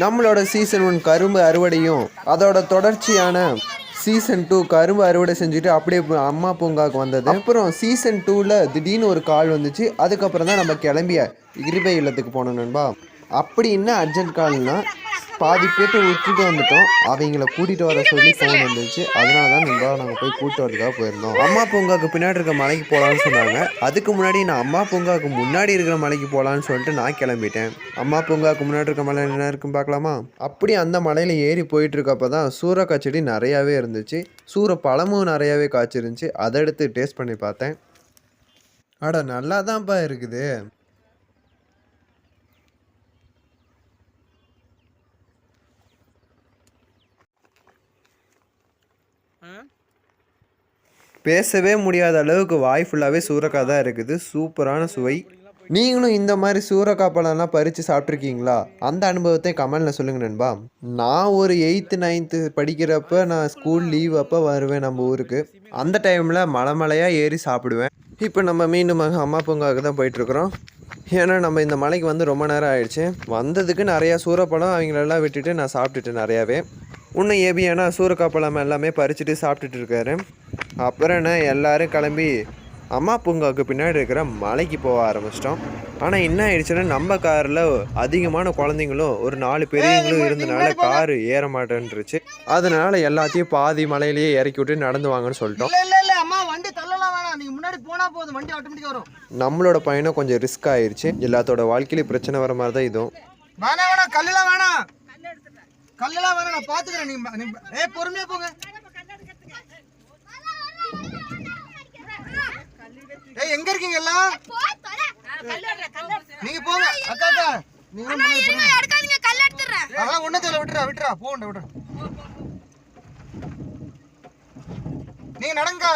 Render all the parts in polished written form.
நம்மளோட சீசன் 1 கரும்பு அறுவடையும் அதோட தொடர்ச்சியான சீசன் 2 கரும்பு அறுவடை செஞ்சுட்டு அப்படியே அம்மா பூங்காவுக்கு வந்தது. அப்புறம் சீசன் 2ல திடீர்னு ஒரு கால் வந்துச்சு. அதுக்கப்புறம் தான் நம்ம கிளம்பிய கிருபை இல்லத்துக்கு போனோம் நண்பா. அப்படி என்ன அர்ஜென்ட் கால்னா பாதி பேர்த்தை விட்டுட்டு வந்துட்டோம். அவங்கள கூட்டிகிட்டு வர சொல்லி ஃபோன் வந்துச்சு. அதனால தான் நண்பா நாங்கள் போய் கூப்பிட்டு வரதுக்காக போயிருந்தோம். அம்மா பூங்காவுக்கு பின்னாடி இருக்க மலைக்கு போகலான்னு சொன்னாங்க. அதுக்கு முன்னாடி நான் அம்மா பூங்காவுக்கு முன்னாடி இருக்கிற மலைக்கு போகலான்னு சொல்லிட்டு நான் கிளம்பிட்டேன். அம்மா பூங்காவுக்கு முன்னாடி இருக்க மலை என்ன இருக்குன்னு பார்க்கலாமா? அப்படி அந்த மலையில் ஏறி போயிட்டு இருக்கப்போ தான் சூறக்காய் செடி நிறையாவே இருந்துச்சு. பழமும் நிறையாவே காய்ச்சிருந்துச்சு. அதை எடுத்து டேஸ்ட் பண்ணி பார்த்தேன். அட நல்லா தான்ப்பா இருக்குது. பேசவே முடியாத அளவுக்கு வாய் ஃபுல்லாகவே சூறக்காய் தான் இருக்குது. சூப்பரான சுவை. நீங்களும் இந்த மாதிரி சூறக்காய் பழம்லாம் பறித்து சாப்பிட்ருக்கீங்களா? அந்த அனுபவத்தை கமெண்டில் சொல்லுங்கள் நண்பா. நான் ஒரு 8th 9th படிக்கிறப்ப நான் ஸ்கூல் லீவ் அப்போ வருவேன் நம்ம ஊருக்கு. அந்த டைமில் மலையாக ஏறி சாப்பிடுவேன். இப்போ நம்ம மீண்டும் அம்மா பூங்காவுக்கு தான் போயிட்டுருக்குறோம். ஏன்னா நம்ம இந்த மலைக்கு வந்து ரொம்ப நேரம் ஆயிடுச்சு. வந்ததுக்கு நிறையா சூறப்பழம் அவங்களெல்லாம் விட்டுட்டு நான் சாப்பிட்டுட்டு நிறையாவே. இன்னும் ஏபியானா சூறக்காய் பழம் எல்லாமே பறிச்சுட்டு சாப்பிட்டுட்டு இருக்காரு. அப்புறம் என்ன எல்லோரும் கிளம்பி அம்மா பூங்காவுக்கு பின்னாடி இருக்கிற மலைக்கு போக ஆரம்பிச்சிட்டோம். ஆனால் என்ன ஆயிடுச்சுன்னா நம்ம காரில் அதிகமான குழந்தைங்களும் ஒரு 4 பெரியவங்களும் இருந்தனால காரு ஏற மாட்டேன்ருச்சு. அதனால எல்லாத்தையும் பாதி மலையிலேயே இறக்கி விட்டு நடந்து வாங்கன்னு சொல்லிட்டோம். நம்மளோட பயணம் கொஞ்சம் ரிஸ்க் ஆயிடுச்சு. எல்லாத்தோட வாழ்க்கையில பிரச்சனை வர மாதிரி தான் இதுவும். கல்லெல்லாம் வேணா நான் பாத்துக்கிறேன். நீங்க பொறுமையா போங்க. எங்க இருக்கீங்க எல்லாம்? நீங்க போங்க. அக்கா நீங்க கல்ல எடுத்துறேன். அதெல்லாம் ஒண்ணு தெரியல. விட்டுறா போங்க. விட்டுறா நீங்க நடங்க.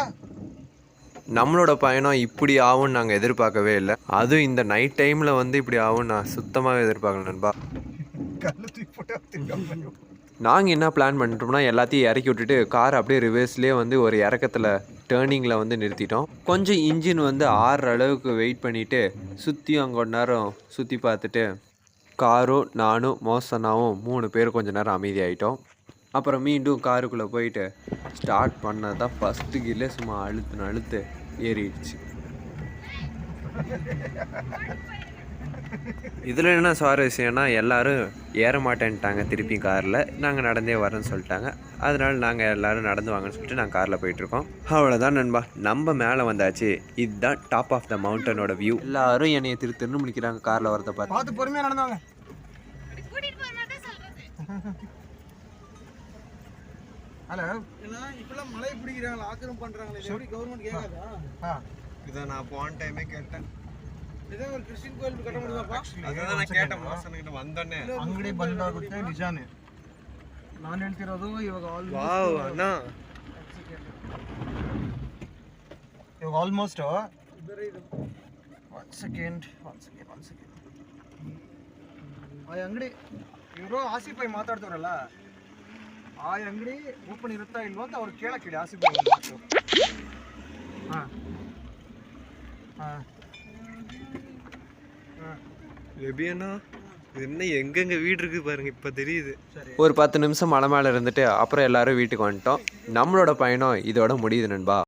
நம்மளோட பயணம் இப்படி ஆகும்னு நாங்கள் எதிர்பார்க்கவே இல்லை. அதுவும் இந்த நைட் டைமில் வந்து இப்படி ஆகும் நான் சுத்தமாகவே எதிர்பார்க்கல நண்பா. நாங்கள் என்ன பிளான் பண்ணிட்டோம்னா எல்லாத்தையும் இறக்கி விட்டுட்டு கார் அப்படியே ரிவர்ஸ்லேயே வந்து ஒரு இறக்கத்தில் டேர்னிங்கில் வந்து நிறுத்திட்டோம். கொஞ்சம் இன்ஜின் வந்து ஆறுற அளவுக்கு வெயிட் பண்ணிவிட்டு சுற்றியும் அங்கே கொஞ்ச நேரம் சுற்றி பார்த்துட்டு காரும் நானும் மோசனாவும் 3 பேர் கொஞ்சம் நேரம் அமைதியாகிட்டோம். அப்புறம் மீண்டும் காருக்குள்ளே போயிட்டு ஸ்டார்ட் பண்ணதான் ஃபஸ்ட்டு கீழே சும்மா அழுத்து ஏறிடுச்சு. இதில் என்ன சுவாரஸ்யம்னா எல்லோரும் ஏற மாட்டேன்ட்டாங்க. திருப்பி காரில் நாங்கள் நடந்தே வரேன்னு சொல்லிட்டாங்க. அதனால நாங்கள் எல்லோரும் நடந்து வாங்கன்னு சொல்லிட்டு நாங்கள் காரில் போயிட்டுருக்கோம். அவ்வளோதான் நண்பா, நம்ம மேலே வந்தாச்சு. இதுதான் டாப் ஆஃப் த மவுண்டனோட வியூ. எல்லாரும் என்னைய திருன்னு முடிக்கிறாங்க காரில் வரதை பார்த்து. பொறுமையாக நடந்தாங்க. ஹலோ, இப்பெல்லாம் மழை பிடிக்கிறாங்களா, ஆக்கிரம் பண்ணுறாங்களே, எப்படி கவர்மெண்ட் கேட்காதா? இதை நான் போன டைமே கேட்டேன். ஒரு கிறிஸ்டின் கோயில் கட்ட முடியுமாப்பா? ಅದೇ ನಾನು ಕೇಟ ಮೋಸನಿಗೆ ಬಂದನೆ ಅಂಗಡಿ ಬಂದಾಗುತ್ತೆ ನಿಜಾನೇ. ನಾನು ಹೇಳ್ತಿರೋದು ಇವಾಗ ವಾವ್ ಅಣ್ಣ, ಇವಾಗ ಆಲ್ಮೋಸ್ಟ್ ಒನ್ ಸೆಕೆಂಡ್ ಆ ಅಂಗಡಿ ಇವರು ಆಸಿಫೈ ಮಾತಾಡ್ತಾರಲ್ಲ, ಆ ಅಂಗಡಿ ಓಪನ್ ಇರುತ್ತಾ ಇಲ್ವಾ ಅಂತ ಅವ್ರು ಕೇಳಕ್ಕಿಡಿ. ಆಸಿಫೈ ಹಾಂ எபியண்ணா என்ன எங்கெங்க வீடு இருக்கு பாருங்க, இப்போ தெரியுது. ஒரு 10 நிமிஷம் மலை மேலே இருந்துட்டு அப்புறம் எல்லாரும் வீட்டுக்கு வந்துட்டோம். நம்மளோட பயணம் இதோட முடியுது நண்பா.